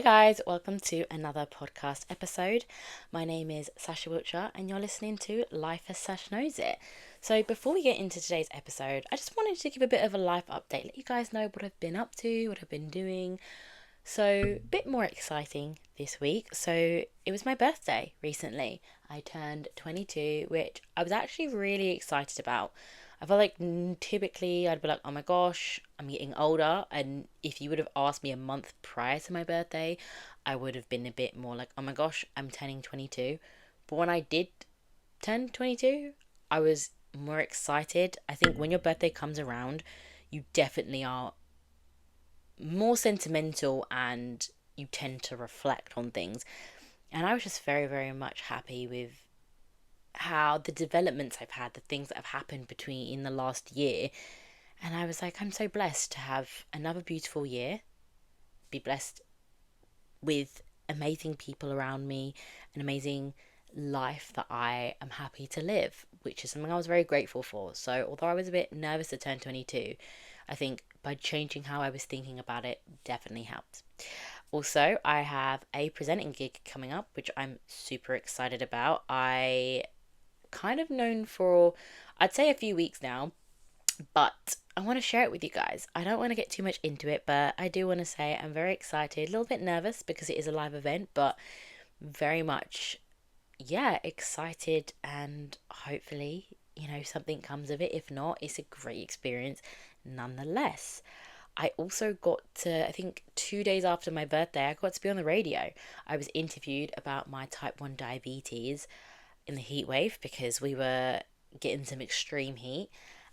Hey guys, welcome to another podcast episode. My name is Sash and you're listening to Life as Sash Knows It. So before we get into today's episode, I just wanted to give a bit of a life update, let you guys know what I've been up to, what I've been doing. So a bit more exciting this week. So it was my birthday recently. I turned 22, which I was actually really excited about. I felt like typically I'd be like, oh my gosh, I'm getting older. And if you would have asked me a month prior to my birthday, I would have been a bit more like, oh my gosh, I'm turning 22. But when I did turn 22, I was more excited. I think when your birthday comes around, you definitely are more sentimental and you tend to reflect on things. And I was just very, very much happy with how the developments I've had, the things that have happened between in the last year. And I was like, I'm so blessed to have another beautiful year, be blessed with amazing people around me, an amazing life that I am happy to live, which is something I was very grateful for. So, although I was a bit nervous to turn 22, I think by changing how I was thinking about it definitely helped. Also, I have a presenting gig coming up, which I'm super excited about. I kind of known for, I'd say, a few weeks now, but I want to share it with you guys. I don't want to get too much into it, but I do want to say I'm very excited, a little bit nervous because it is a live event, but very much, yeah, excited, and hopefully, something comes of it. If not, it's a great experience nonetheless. I also got to, I think 2 days after my birthday, I got to be on the radio. I was interviewed about my type 1 diabetes in the heat wave because we were getting some extreme heat.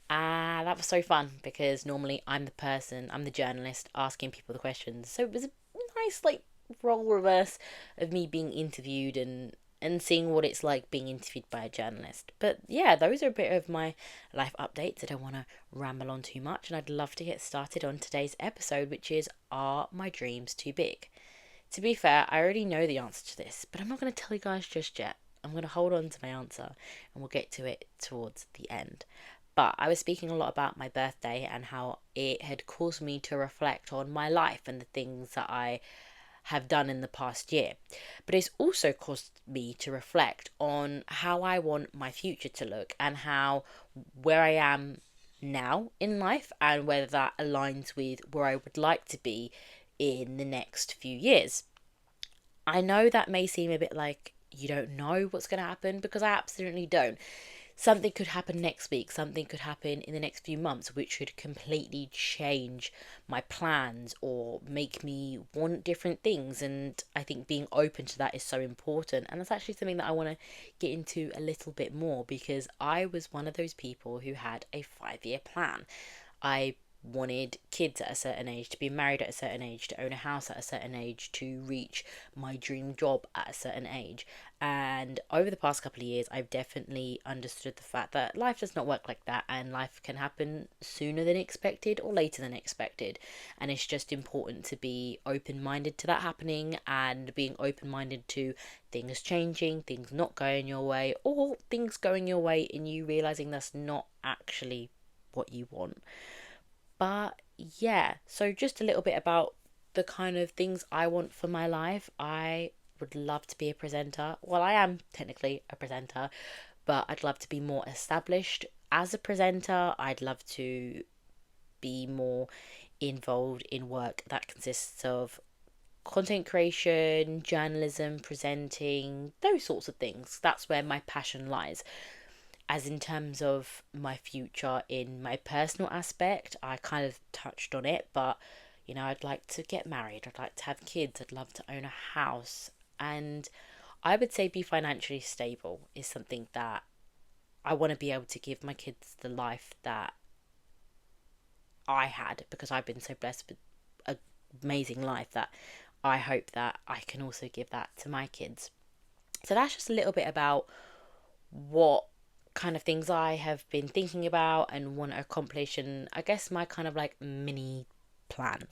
And that was so fun because normally I'm the journalist asking people the questions. So it was a nice, like, role reverse of me being interviewed and seeing what it's like being interviewed by a journalist. But yeah, those are a bit of my life updates. I don't want to ramble on too much, and I'd love to get started on today's episode, which is, are my dreams too big? To be fair, I already know the answer to this, but I'm not going to tell you guys just yet. I'm going to hold on to my answer and we'll get to it towards the end. But I was speaking a lot about my birthday and how it had caused me to reflect on my life and the things that I have done in the past year. But it's also caused me to reflect on how I want my future to look and how where I am now in life and whether that aligns with where I would like to be in the next few years. I know that may seem a bit like you don't know what's going to happen, because I absolutely don't. Something could happen next week, something could happen in the next few months, which could completely change my plans or make me want different things. And I think being open to that is so important. And that's actually something that I want to get into a little bit more, because I was one of those people who had a 5 year plan. I wanted kids at a certain age, to be married at a certain age, to own a house at a certain age, to reach my dream job at a certain age. And over the past couple of years, I've definitely understood the fact that life does not work like that, and life can happen sooner than expected or later than expected. And it's just important to be open minded to that happening, and being open minded to things changing, things not going your way, or things going your way and you realizing that's not actually what you want. But yeah, so just a little bit about the kind of things I want for my life. I would love to be a presenter. Well, I am technically a presenter, but I'd love to be more established as a presenter. I'd love to be more involved in work that consists of content creation, journalism, presenting, those sorts of things. That's where my passion lies. As in terms of my future in my personal aspect, I kind of touched on it, but I'd like to get married, I'd like to have kids, I'd love to own a house, and I would say be financially stable is something that I want to be able to give my kids the life that I had, because I've been so blessed with an amazing life that I hope that I can also give that to my kids. So that's just a little bit about what kind of things I have been thinking about and want to accomplish, and I guess my kind of like mini plan.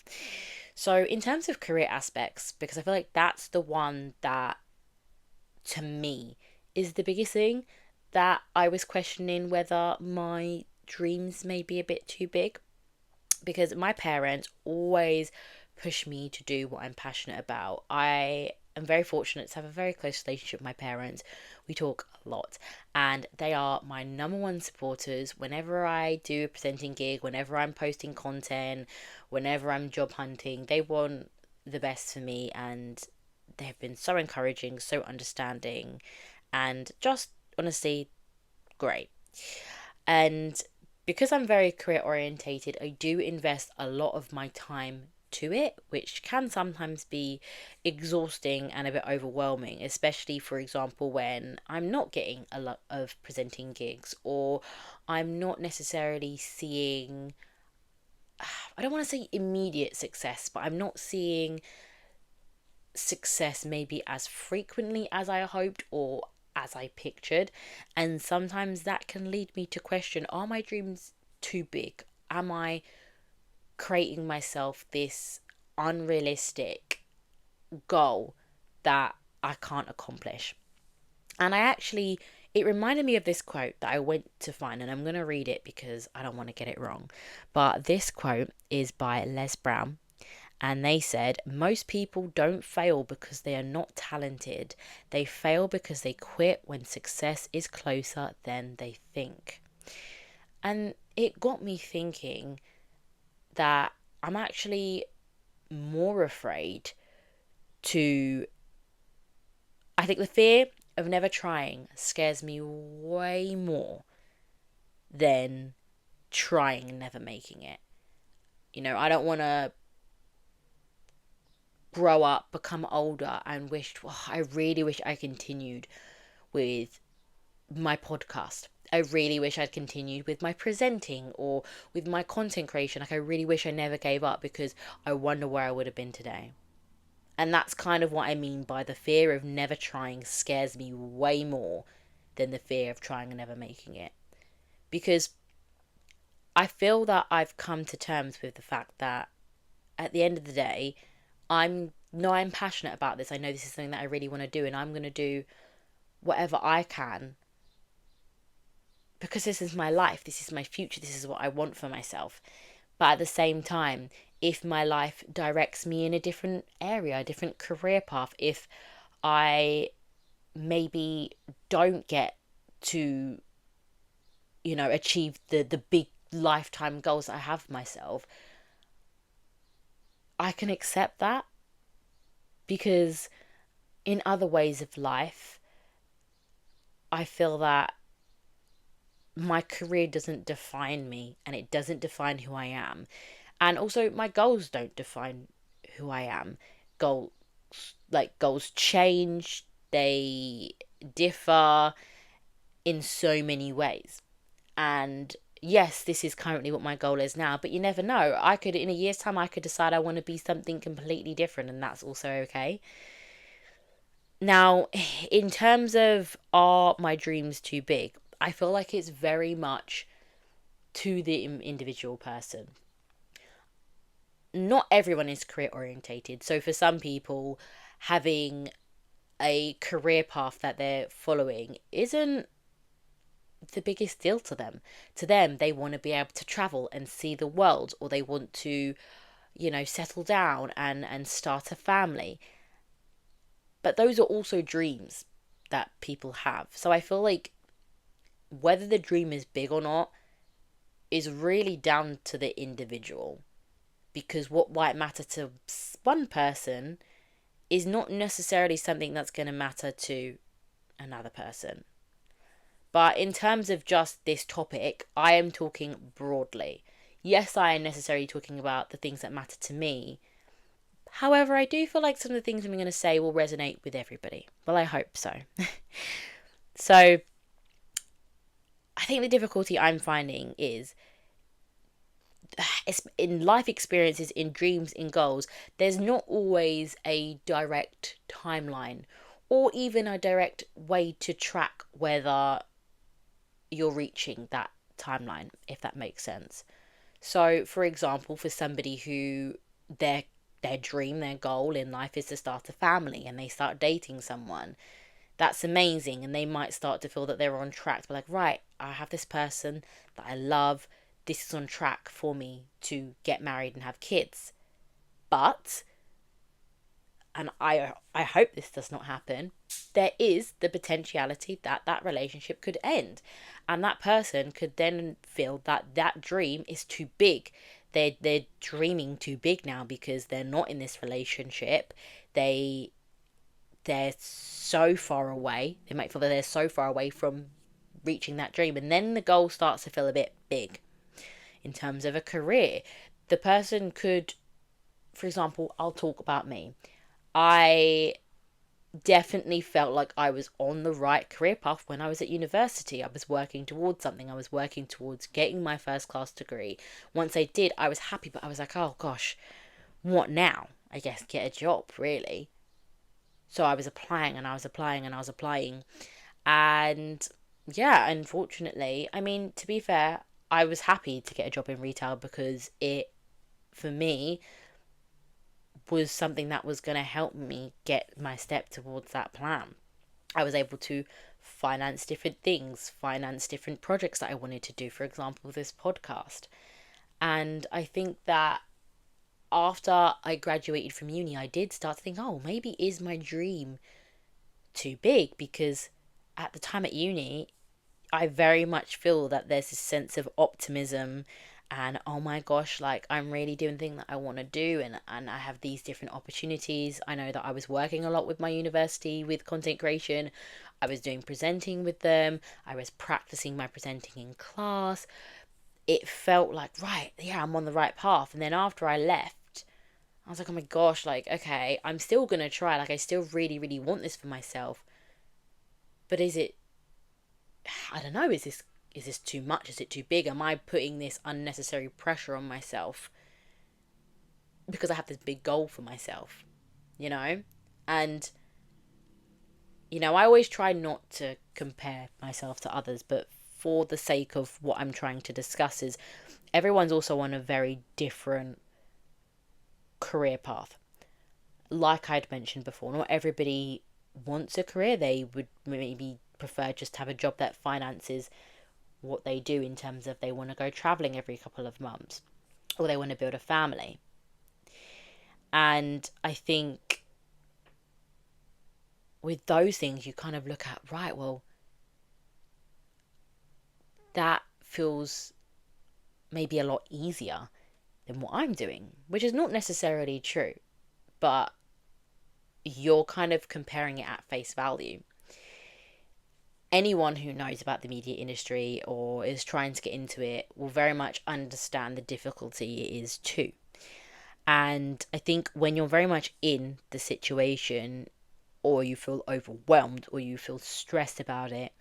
So, in terms of career aspects, because I feel like that's the one that to me is the biggest thing, that I was questioning whether my dreams may be a bit too big, because my parents always push me to do what I'm passionate about. I am very fortunate to have a very close relationship with my parents. We talk a lot, and they are my number one supporters whenever I do a presenting gig, whenever I'm posting content, whenever I'm job hunting. They want the best for me, and they have been so encouraging, so understanding, and just honestly great. And because I'm very career orientated, I do invest a lot of my time to it, which can sometimes be exhausting and a bit overwhelming, especially, for example, when I'm not getting a lot of presenting gigs, or I'm not necessarily seeing, I don't want to say immediate success, but I'm not seeing success maybe as frequently as I hoped or as I pictured. And sometimes that can lead me to question, are my dreams too big? Am I creating myself this unrealistic goal that I can't accomplish? And it reminded me of this quote that I went to find, and I'm going to read it because I don't want to get it wrong. But this quote is by Les Brown, and they said, most people don't fail because they are not talented. They fail because they quit when success is closer than they think. And it got me thinking that I'm actually more afraid to. I think the fear of never trying scares me way more than trying and never making it. I don't want to grow up, become older, and I really wish I continued with my podcast. I really wish I'd continued with my presenting or with my content creation. Like, I really wish I never gave up, because I wonder where I would have been today. And that's kind of what I mean by the fear of never trying scares me way more than the fear of trying and never making it. Because I feel that I've come to terms with the fact that at the end of the day, I'm passionate about this. I know this is something that I really want to do, and I'm going to do whatever I can, because this is my life, this is my future, this is what I want for myself. But at the same time, if my life directs me in a different area, a different career path, if I maybe don't get to, achieve the big lifetime goals I have for myself, I can accept that, because in other ways of life, I feel that my career doesn't define me, and it doesn't define who I am. And also, my goals don't define who I am. Goals change, they differ in so many ways. And yes, this is currently what my goal is now, but you never know. In a year's time, I could decide I want to be something completely different, and that's also okay. Now, in terms of, are my dreams too big? I feel like it's very much to the individual person. Not everyone is career orientated. So for some people, having a career path that they're following isn't the biggest deal to them. To them, they want to be able to travel and see the world, or they want to, settle down and start a family. But those are also dreams that people have. So I feel like whether the dream is big or not is really down to the individual, because what might matter to one person is not necessarily something that's going to matter to another person. But in terms of just this topic, I am talking broadly. Yes, I am necessarily talking about the things that matter to me. However, I do feel like some of the things I'm going to say will resonate with everybody. Well, I hope so. So, I think the difficulty I'm finding is in life experiences, in dreams, in goals, there's not always a direct timeline or even a direct way to track whether you're reaching that timeline, if that makes sense. So, for example, for somebody who their dream, their goal in life is to start a family, and they start dating someone, that's amazing, and they might start to feel that they're on track to be like, right, I have this person that I love, this is on track for me to get married and have kids. But, and I hope this does not happen, there is the potentiality that that relationship could end, and that person could then feel that that dream is too big. They're dreaming too big now because they're not in this relationship. They're so far away. They might feel that they're so far away from reaching that dream, and then the goal starts to feel a bit big in terms of a career. The person could, for example, I'll talk about me. I definitely felt like I was on the right career path when I was at university. I was working towards something. I was working towards getting my first class degree. Once I did, I was happy, but I was like, oh gosh, what now? I guess get a job, really. So I was applying and I was applying and I was applying. And yeah, unfortunately, I mean, to be fair, I was happy to get a job in retail because it, for me, was something that was going to help me get my step towards that plan. I was able to finance different things, finance different projects that I wanted to do, for example, this podcast. And I think that after I graduated from uni, I did start to think, oh, maybe is my dream too big? Because at the time at uni, I very much feel that there's this sense of optimism and oh my gosh, like I'm really doing the thing that I want to do, and I have these different opportunities. I know that I was working a lot with my university with content creation. I was doing presenting with them. I was practicing my presenting in class. It felt like, right, yeah, I'm on the right path. And then after I left, I was like, oh my gosh, like, okay, I'm still going to try. Like, I still really, really want this for myself. But is it, I don't know, is this too much? Is it too big? Am I putting this unnecessary pressure on myself because I have this big goal for myself, you know? And, you know, I always try not to compare myself to others, but for the sake of what I'm trying to discuss is everyone's also on a very different career path. Like I'd mentioned before, not everybody wants a career. They would maybe prefer just to have a job that finances what they do in terms of they want to go traveling every couple of months or they want to build a family. And I think with those things, you kind of look at, right, well, that feels maybe a lot easier than what I'm doing, which is not necessarily true, but you're kind of comparing it at face value. Anyone who knows about the media industry or is trying to get into it will very much understand the difficulty it is too. And I think when you're very much in the situation, or you feel overwhelmed, or you feel stressed about it,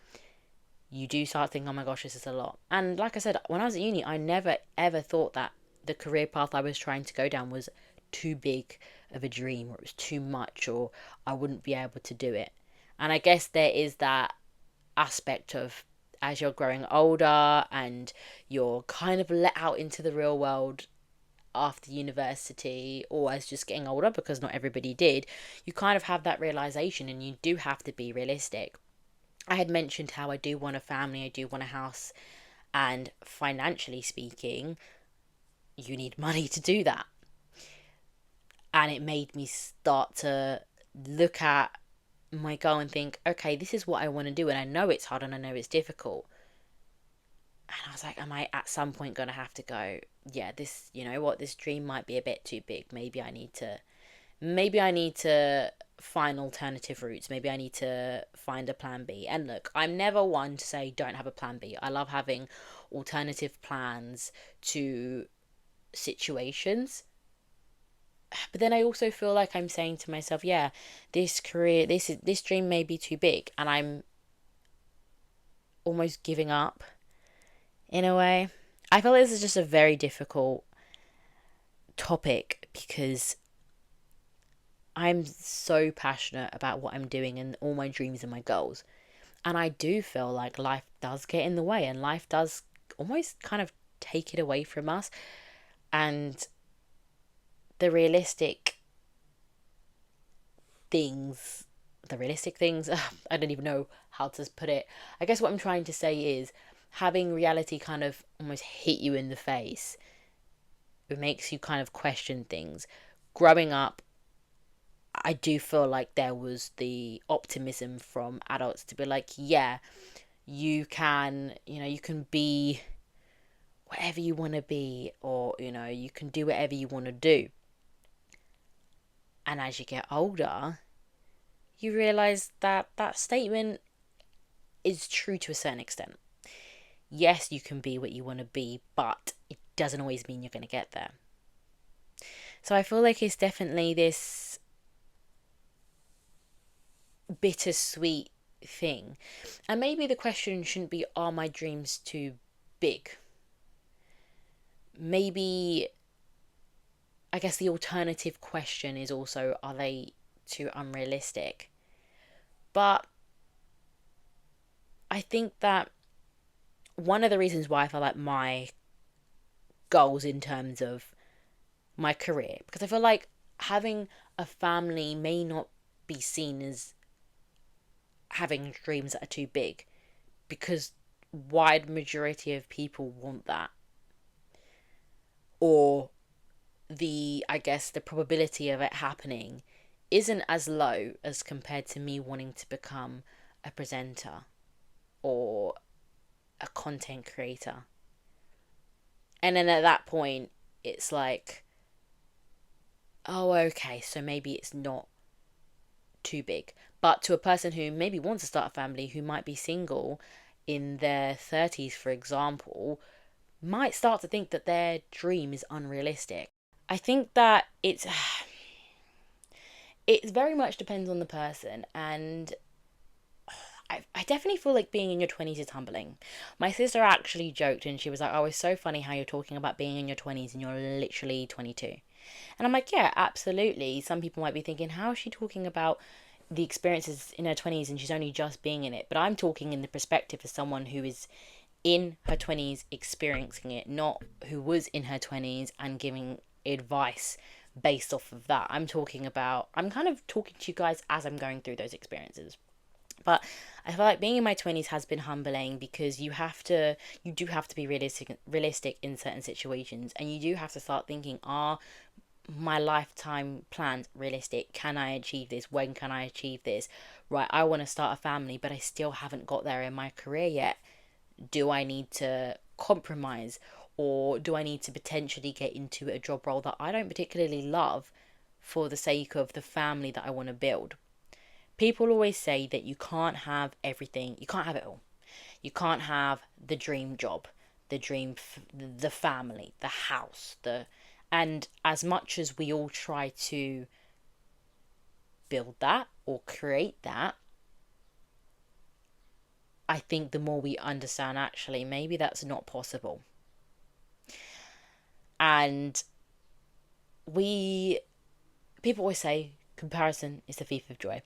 you do start thinking, oh my gosh, this is a lot. And like I said, when I was at uni, I never ever thought that the career path I was trying to go down was too big of a dream, or it was too much, or I wouldn't be able to do it. And I guess there is that aspect of as you're growing older and you're kind of let out into the real world after university or as just getting older, because not everybody did, you kind of have that realization and you do have to be realistic. I had mentioned how I do want a family, I do want a house, and financially speaking, you need money to do that. And it made me start to look at my goal and think, okay, this is what I want to do, and I know it's hard and I know it's difficult. And I was like, am I at some point going to have to go, yeah, this, you know what, this dream might be a bit too big. Maybe I need to find alternative routes. Maybe I need to find a plan B. And look, I'm never one to say don't have a plan B. I love having alternative plans to situations. But then I also feel like I'm saying to myself, yeah, this dream may be too big, and I'm almost giving up in a way. I feel like this is just a very difficult topic because I'm so passionate about what I'm doing and all my dreams and my goals. And I do feel like life does get in the way and life does almost kind of take it away from us. And the realistic things, I don't even know how to put it. I guess what I'm trying to say is having reality kind of almost hit you in the face. It makes you kind of question things. growing up, I do feel like there was the optimism from adults to be like, yeah, you can, you can be whatever you want to be, or, you can do whatever you want to do. And as you get older, you realize that that statement is true to a certain extent. Yes, you can be what you want to be, but it doesn't always mean you're going to get there. So I feel like it's definitely this bittersweet thing. And maybe the question shouldn't be, are my dreams too big? Maybe, I guess the alternative question is also, are they too unrealistic? But I think that one of the reasons why I feel like my goals in terms of my career, because I feel like having a family may not be seen as having dreams that are too big, because wide majority of people want that, or the probability of it happening isn't as low as compared to me wanting to become a presenter or a content creator. And then at that point, it's like, oh, okay, so maybe it's not too big. But to a person who maybe wants to start a family, who might be single in their 30s, for example, might start to think that their dream is unrealistic. I think that it very much depends on the person, and I definitely feel like being in your 20s is humbling. My sister actually joked and she was like, oh, it's so funny how you're talking about being in your 20s and you're literally 22. And I'm like, yeah, absolutely. Some people might be thinking, how is she talking about the experiences in her 20s and she's only just being in it? But I'm talking in the perspective of someone who is in her 20s experiencing it, not who was in her 20s and giving advice based off of that. I'm kind of talking to you guys as I'm going through those experiences. But I feel like being in my 20s has been humbling, because you do have to be realistic in certain situations, and you do have to start thinking, are my lifetime plans realistic? Can I achieve this? When can I achieve this? Right, I want to start a family, but I still haven't got there in my career yet. Do I need to compromise, or do I need to potentially get into a job role that I don't particularly love for the sake of the family that I want to build? People always say that you can't have everything, you can't have it all. You can't have the dream job, the family, the house, and as much as we all try to build that or create that, I think the more we understand, actually maybe that's not possible. And we people always say comparison is the thief of joy.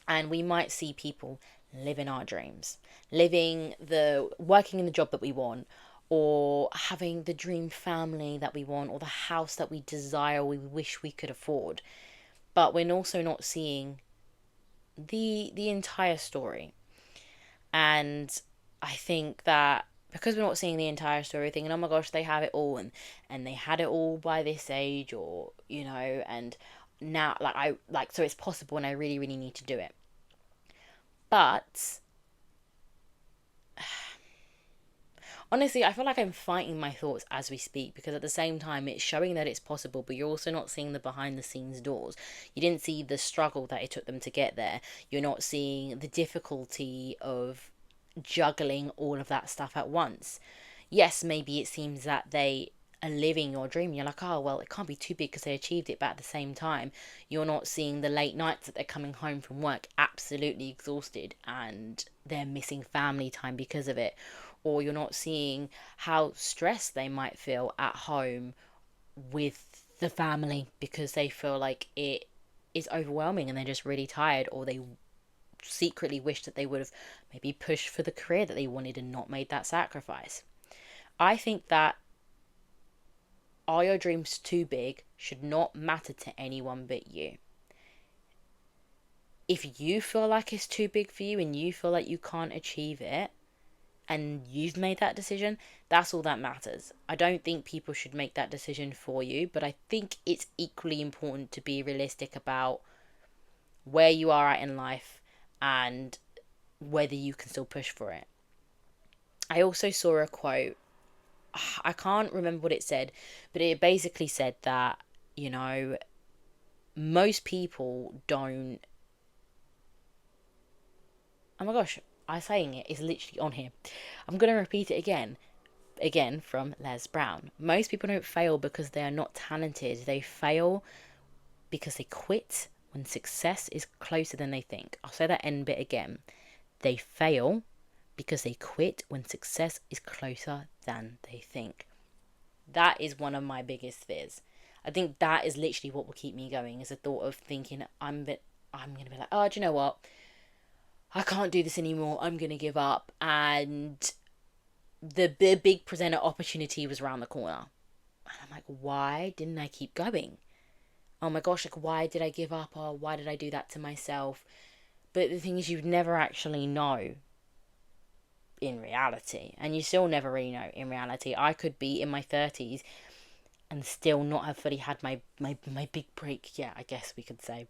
And we might see people living our dreams, working in the job that we want, or having the dream family that we want, or the house that we desire, we wish we could afford. But we're also not seeing the entire story. And I think that because we're not seeing the entire story, thinking, oh my gosh, they have it all, and they had it all by this age, or and now so it's possible, and I really, really need to do it. But honestly, I feel like I'm fighting my thoughts as we speak, because at the same time it's showing that it's possible, but you're also not seeing the behind the scenes doors. You didn't see the struggle that it took them to get there. You're not seeing the difficulty of juggling all of that stuff at once. Yes, maybe it seems that they are living your dream. You're like, oh, well, it can't be too big because they achieved it. But at the same time, you're not seeing the late nights that they're coming home from work absolutely exhausted and they're missing family time because of it. Or you're not seeing how stressed they might feel at home with the family because they feel like it is overwhelming and they're just really tired, or they secretly wish that they would have maybe pushed for the career that they wanted and not made that sacrifice. I think that are your dreams too big should not matter to anyone but you. If you feel like it's too big for you and you feel like you can't achieve it, and you've made that decision, that's all that matters. I don't think people should make that decision for you, but I think it's equally important to be realistic about where you are at in life and whether you can still push for it. I also saw a quote. I can't remember what it said, but it basically said that, you know, most people don't. Oh my gosh, I'm saying it is literally on here. I'm going to repeat it again from Les Brown. Most people don't fail because they are not talented. They fail because they quit when success is closer than they think. I'll say that end bit again. They fail because they quit when success is closer than they think. That is one of my biggest fears. I think that is literally what will keep me going, is the thought of thinking I'm going to be like, oh, do you know what? I can't do this anymore. I'm going to give up. And the big presenter opportunity was around the corner. And I'm like, why didn't I keep going? Oh my gosh, like, why did I give up? Or why did I do that to myself? But the thing is, you'd never actually know in reality. And you still never really know in reality. I could be in my 30s and still not have fully had my big break. Yeah, I guess we could say.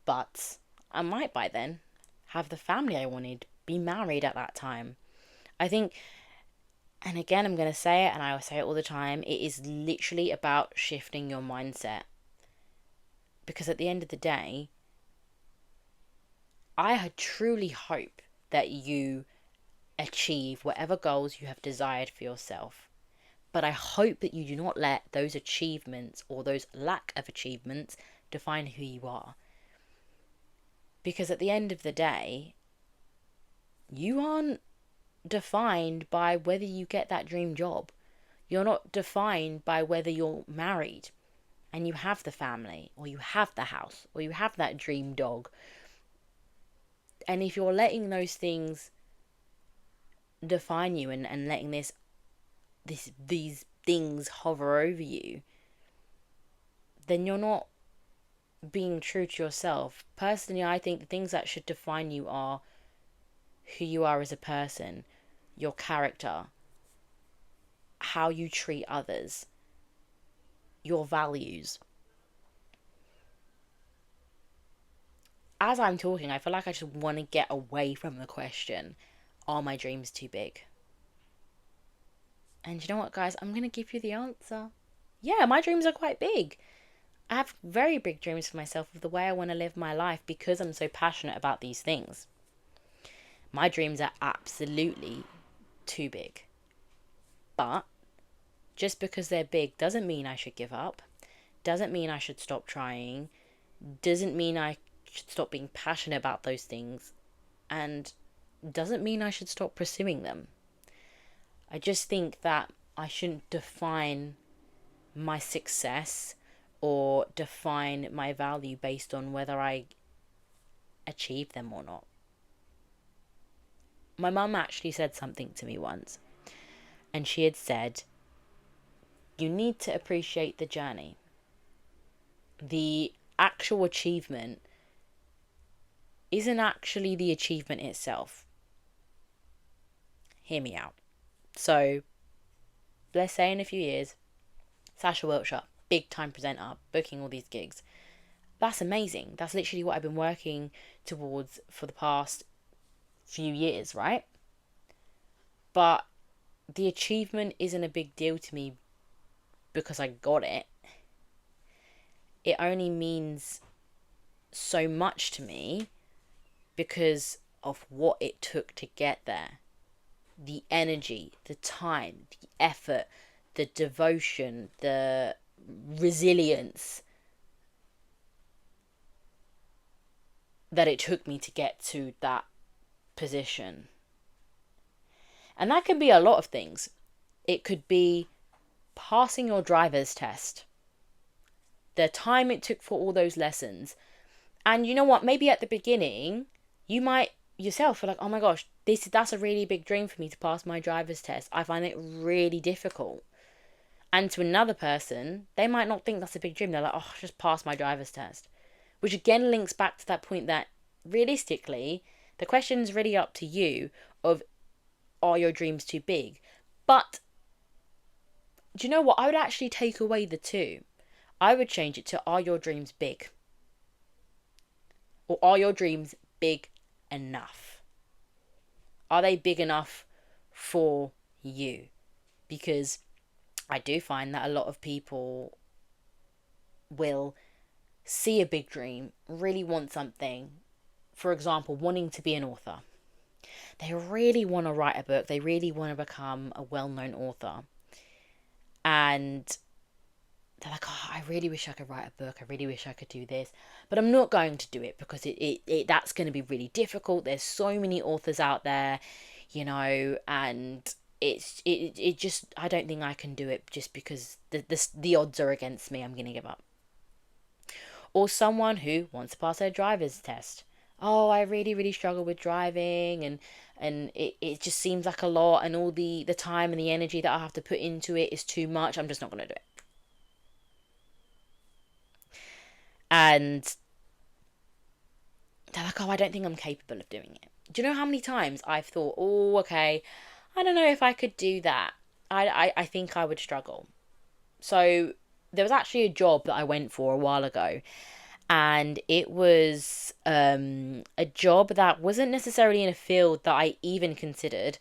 But I might by then have the family I wanted, be married at that time. I think, and again, I'm going to say it, and I will say it all the time, it is literally about shifting your mindset. Because at the end of the day, I truly hope that you achieve whatever goals you have desired for yourself. But I hope that you do not let those achievements or those lack of achievements define who you are. Because at the end of the day, you aren't defined by whether you get that dream job. You're not defined by whether you're married and you have the family, or you have the house, or you have that dream dog. And if you're letting those things define you and letting these things hover over you, then you're not being true to yourself. Personally, I think the things that should define you are who you are as a person, your character, how you treat others, your values. As I'm talking, I feel like I just want to get away from the question, are my dreams too big? And you know what, guys? I'm going to give you the answer. Yeah, my dreams are quite big. I have very big dreams for myself of the way I want to live my life because I'm so passionate about these things. My dreams are absolutely too big. But just because they're big doesn't mean I should give up. Doesn't mean I should stop trying. Doesn't mean I should stop being passionate about those things. And doesn't mean I should stop pursuing them. I just think that I shouldn't define my success or define my value based on whether I achieve them or not. My mum actually said something to me once, and she had said, you need to appreciate the journey. The actual achievement isn't actually the achievement itself. Hear me out. So, let's say in a few years, Sash Wiltshire, big time presenter, booking all these gigs. That's amazing. That's literally what I've been working towards for the past few years, right? But the achievement isn't a big deal to me because I got it. It only means so much to me because of what it took to get there. The energy, the time, the effort, the devotion, the resilience that it took me to get to that position. And that could be a lot of things. It could be passing your driver's test, the time it took for all those lessons. And you know what? Maybe at the beginning, you might yourself feel like, oh my gosh, that's a really big dream for me to pass my driver's test. I find it really difficult. And to another person, they might not think that's a big dream. They're like, oh, just pass my driver's test. Which again links back to that point that realistically, the question is really up to you of, are your dreams too big? But do you know what? I would actually take away the two. I would change it to, are your dreams big? Or are your dreams big enough? Are they big enough for you? Because I do find that a lot of people will see a big dream, really want something, for example, wanting to be an author. They really want to write a book. They really want to become a well-known author. And they're like, oh, I really wish I could write a book. I really wish I could do this. But I'm not going to do it because that's going to be really difficult. There's so many authors out there, and it just, I don't think I can do it just because the odds are against me. I'm going to give up. Or someone who wants to pass their driver's test. Oh, I really, really struggle with driving, and it just seems like a lot, and all the time and the energy that I have to put into it is too much. I'm just not going to do it. And they're like, oh, I don't think I'm capable of doing it. Do you know how many times I've thought, oh, okay, I don't know if I could do that. I think I would struggle. So there was actually a job that I went for a while ago, and it was a job that wasn't necessarily in a field that I even considered,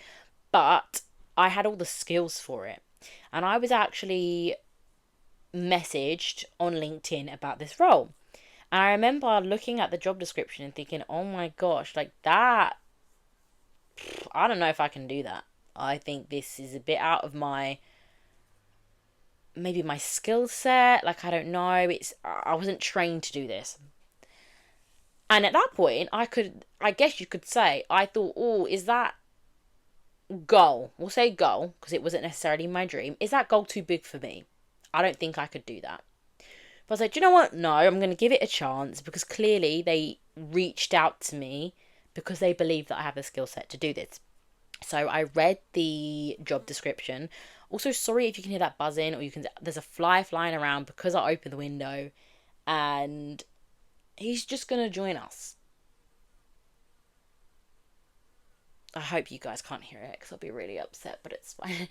but I had all the skills for it. And I was actually messaged on LinkedIn about this role. And I remember looking at the job description and thinking, oh my gosh, like that, I don't know if I can do that. I think this is a bit out of maybe my skill set. Like, I don't know. I wasn't trained to do this. And at that point, I guess you could say, I thought, oh, is that goal? We'll say goal, because it wasn't necessarily my dream. Is that goal too big for me? I don't think I could do that. But I was like, do you know what? No, I'm going to give it a chance, because clearly they reached out to me because they believe that I have the skill set to do this. So I read the job description. Also, sorry if you can hear that buzzing, or there's a fly flying around because I opened the window, and he's just going to join us. I hope you guys can't hear it because I'll be really upset, but it's fine.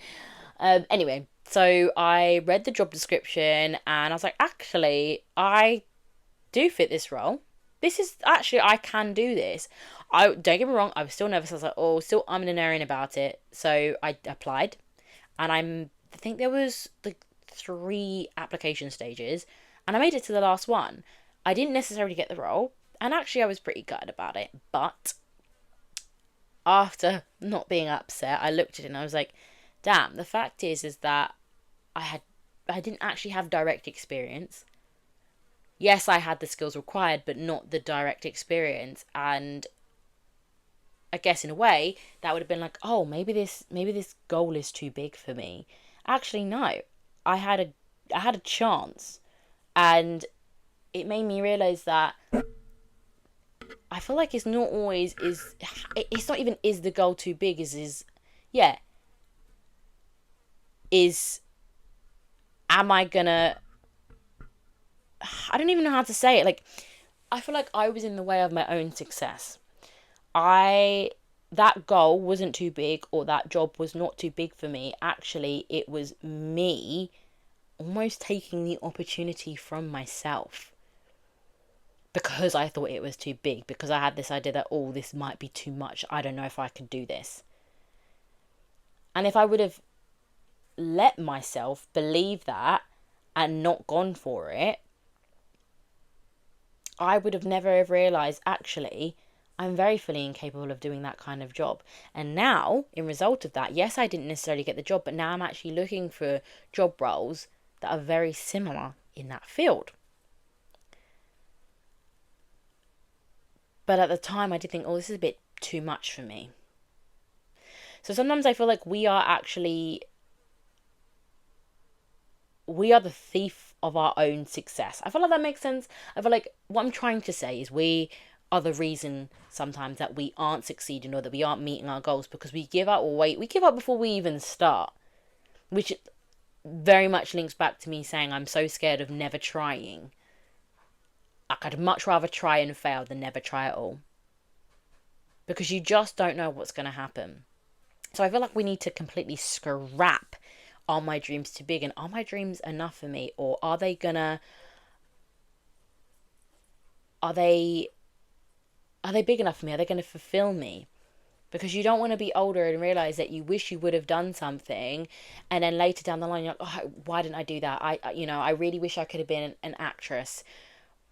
Anyway, so I read the job description and I was like, actually, I do fit this role. This is actually, I can do this. Don't get me wrong, I was still nervous. I was like, oh, still umming and ahhing about it. So I applied, and I think there was like 3 application stages, and I made it to the last one. I didn't necessarily get the role, and actually I was pretty gutted about it. But after not being upset, I looked at it and I was like, damn, the fact is that I didn't actually have direct experience. Yes, I had the skills required, but not the direct experience. And I guess in a way that would have been like, oh, maybe this goal is too big for me. Actually, no. I had a chance, and it made me realize that I feel like it's not always it's not even, is the goal too big, am I gonna, I don't even know how to say it. Like, I feel like I was in the way of my own success. That goal wasn't too big, or that job was not too big for me. Actually, it was me almost taking the opportunity from myself, because I thought it was too big, because I had this idea that, oh, this might be too much. I don't know if I could do this. And if I would have let myself believe that and not gone for it, I would have never have realised, actually, I'm very fully incapable of doing that kind of job. And now, in result of that, yes, I didn't necessarily get the job, but now I'm actually looking for job roles that are very similar in that field. But at the time, I did think, oh, this is a bit too much for me. So sometimes I feel like we are the thief of our own success. I feel like that makes sense. I feel like what I'm trying to say is we are the reason sometimes that we aren't succeeding, or that we aren't meeting our goals, because we give up, we give up before we even start. Which very much links back to me saying I'm so scared of never trying. Like, I'd much rather try and fail than never try at all. because you just don't know what's going to happen. So I feel like we need to completely scrap, are my dreams too big and are my dreams enough for me, or are they are they big enough for me? Are they going to fulfill me? Because you don't want to be older and realize that you wish you would have done something, and then later down the line you're like, oh, why didn't I do that? I really wish I could have been an actress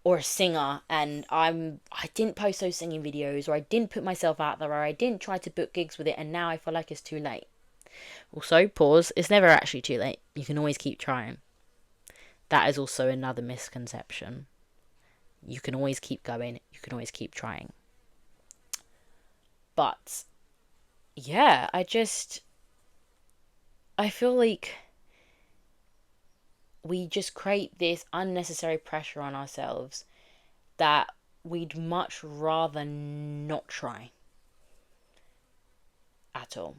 or a singer, and I didn't post those singing videos, or I didn't put myself out there, or I didn't try to book gigs with it, and now I feel like it's too late. Also, pause, it's never actually too late. You can always keep trying. That is also another misconception. You can always keep going, you can always keep trying. But yeah, I feel like we just create this unnecessary pressure on ourselves that we'd much rather not try at all.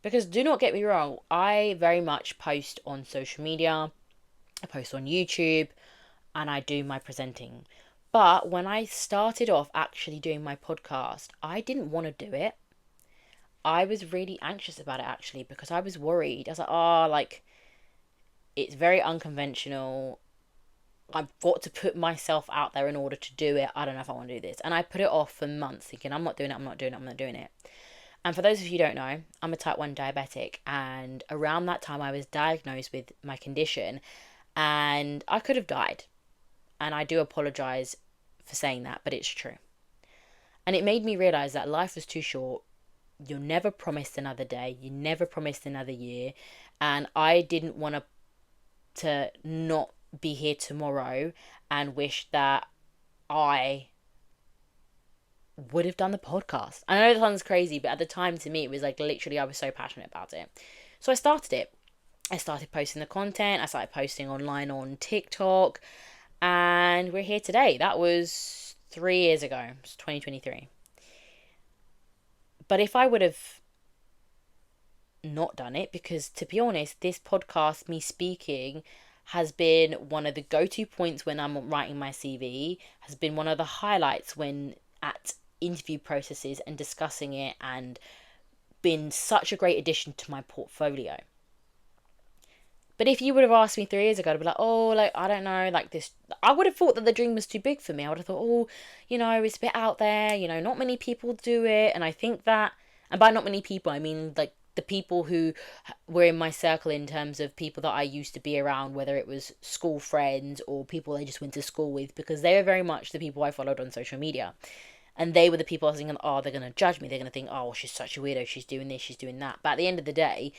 Because do not get me wrong, I very much post on social media, I post on YouTube, and I do my presenting. But when I started off actually doing my podcast, I didn't want to do it. I was really anxious about it actually, because I was worried. I was like, oh, like, it's very unconventional. I've got to put myself out there in order to do it. I don't know if I want to do this. And I put it off for months thinking, I'm not doing it, I'm not doing it, I'm not doing it. And for those of you who don't know, I'm a type 1 diabetic. And around that time, I was diagnosed with my condition. And I could have died. And I do apologise for saying that, but it's true. And it made me realise that life was too short. You're never promised another day. You're never promised another year. And I didn't want to not be here tomorrow and wish that I would have done the podcast. I know that sounds crazy, but at the time, to me, it was like literally I was so passionate about it. So I started it. I started posting the content. I started posting online on TikTok. And we're here today. That was 3 years ago. It was 2023. But if I would have not done it, because to be honest, this podcast, me speaking, has been one of the go-to points when I'm writing my CV, has been one of the highlights when at interview processes and discussing it, and been such a great addition to my portfolio. But if you would have asked me 3 years ago, I'd be like, oh, like, I don't know, like this, I would have thought that the dream was too big for me. I would have thought, oh, it's a bit out there, not many people do it. And I think that, and by not many people, I mean, like, the people who were in my circle in terms of people that I used to be around, whether it was school friends or people I just went to school with, because they were very much the people I followed on social media. And they were the people I was thinking, oh, they're going to judge me. They're going to think, oh, she's such a weirdo. She's doing this, she's doing that. But at the end of the day,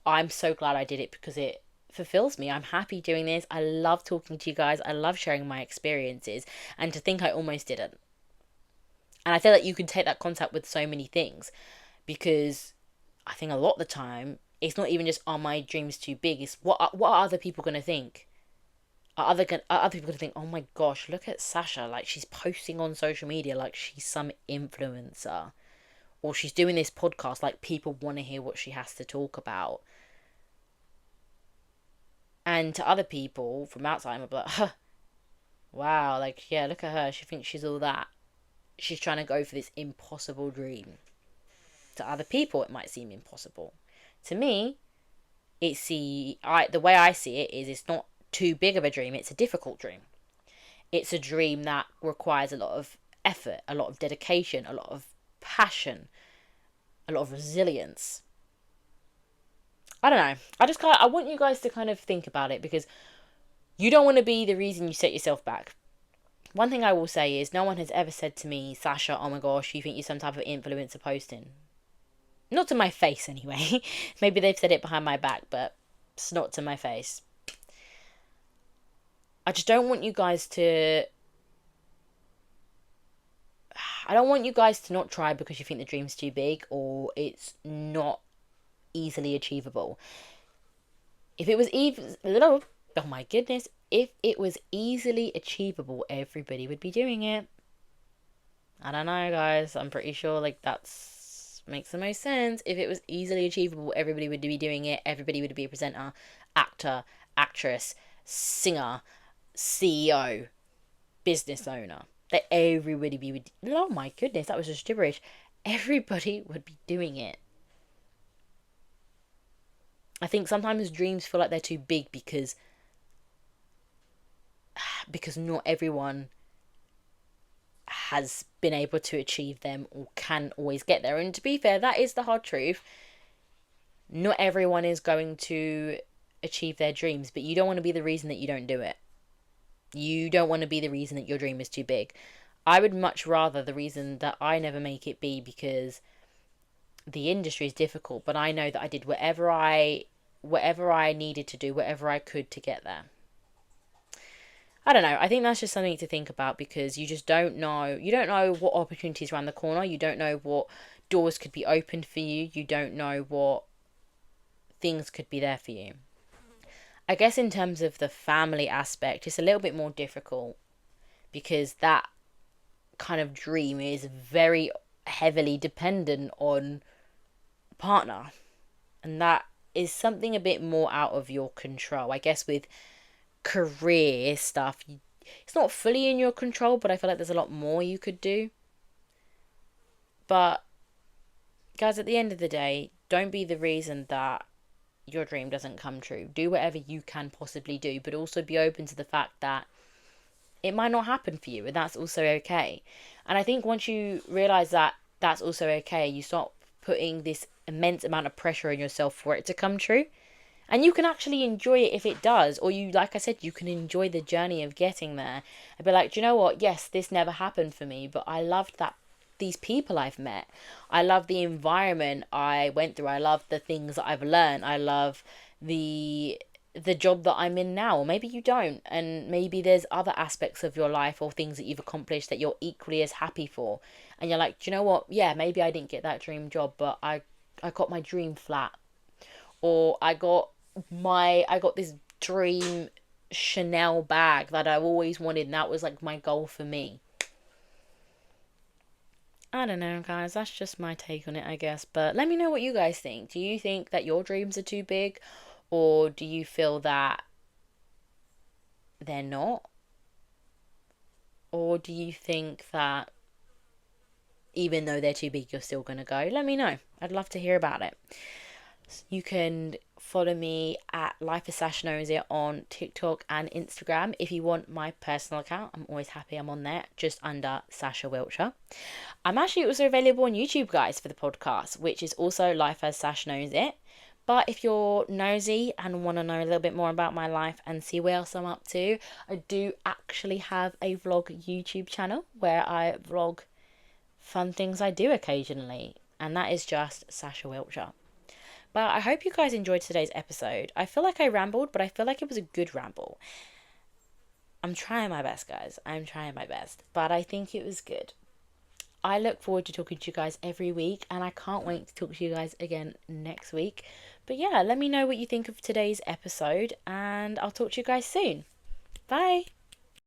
I'm so glad I did it because it fulfills me. I'm happy doing this. I love talking to you guys. I love sharing my experiences. And to think I almost didn't. And I feel like you can take that concept with so many things, because I think a lot of the time, it's not even just, are my dreams too big? It's what are other people going to think? Are other people going to think, oh my gosh, look at Sasha, like she's posting on social media like she's some influencer. Or she's doing this podcast, like people want to hear what she has to talk about. And to other people from outside, I'm like, huh, wow, like, yeah, look at her. She thinks she's all that. She's trying to go for this impossible dream. To other people, it might seem impossible. To me, the way I see it is, it's not too big of a dream. It's a difficult dream. It's a dream that requires a lot of effort, a lot of dedication, a lot of passion, a lot of resilience. I don't know. I want you guys to kind of think about it, because you don't want to be the reason you set yourself back. One thing I will say is, no one has ever said to me, Sasha, oh my gosh, you think you're some type of influencer posting. Not to my face, anyway. Maybe they've said it behind my back, but it's not to my face. I just don't want you guys to... I don't want you guys to not try because you think the dream's too big or it's not easily achievable. If it was even... Oh my goodness. If it was easily achievable, everybody would be doing it. I don't know, guys. I'm pretty sure, like, that's... makes the most sense. If it was easily achievable, everybody would be doing it. Everybody would be a presenter, actor, actress, singer, CEO, business owner. that everybody be, oh my goodness, that was just gibberish. Everybody would be doing it. I think sometimes dreams feel like they're too big because not everyone has been able to achieve them or can always get there. And to be fair, that is the hard truth. Not everyone is going to achieve their dreams, but you don't want to be the reason that you don't do it. You don't want to be the reason that your dream is too big. I would much rather the reason that I never make it be because the industry is difficult, but I know that I did whatever I needed to do, whatever I could to get there. I don't know. I think that's just something to think about because you just don't know. You don't know what opportunities around the corner. You don't know what doors could be opened for you. You don't know what things could be there for you. I guess in terms of the family aspect, it's a little bit more difficult because that kind of dream is very heavily dependent on a partner. And that is something a bit more out of your control. I guess with career stuff, it's not fully in your control, but I feel like there's a lot more you could do. But guys, at the end of the day, don't be the reason that your dream doesn't come true. Do whatever you can possibly do, but also be open to the fact that it might not happen for you, and that's also okay. And I think once you realize that that's also okay, you start putting this immense amount of pressure on yourself for it to come true. And you can actually enjoy it if it does. Or you, like I said, you can enjoy the journey of getting there. And be like, do you know what? Yes, this never happened for me, but I loved these people I've met. I love the environment I went through. I love the things that I've learned. I love the job that I'm in now. Or maybe you don't. And maybe there's other aspects of your life or things that you've accomplished that you're equally as happy for. And you're like, do you know what? Yeah, maybe I didn't get that dream job, but I got my dream flat. Or I got this dream Chanel bag that I've always wanted, and that was like my goal for me. I don't know, guys. That's just my take on it, I guess. But let me know what you guys think. Do you think that your dreams are too big? Or do you feel that they're not? Or do you think that even though they're too big, you're still going to go? Let me know. I'd love to hear about it. You can follow me at Life as Sash Knows It on TikTok and Instagram. If you want my personal account, I'm always happy I'm on there, just under Sasha Wiltshire. I'm actually also available on YouTube, guys, for the podcast, which is also Life as Sash Knows It. But if you're nosy and want to know a little bit more about my life and see what else I'm up to, I do actually have a vlog YouTube channel where I vlog fun things I do occasionally. And that is just Sasha Wiltshire. But I hope you guys enjoyed today's episode. I feel like I rambled, but I feel like it was a good ramble. I'm trying my best, guys. I'm trying my best. But I think it was good. I look forward to talking to you guys every week, and I can't wait to talk to you guys again next week. But yeah, let me know what you think of today's episode, and I'll talk to you guys soon. Bye!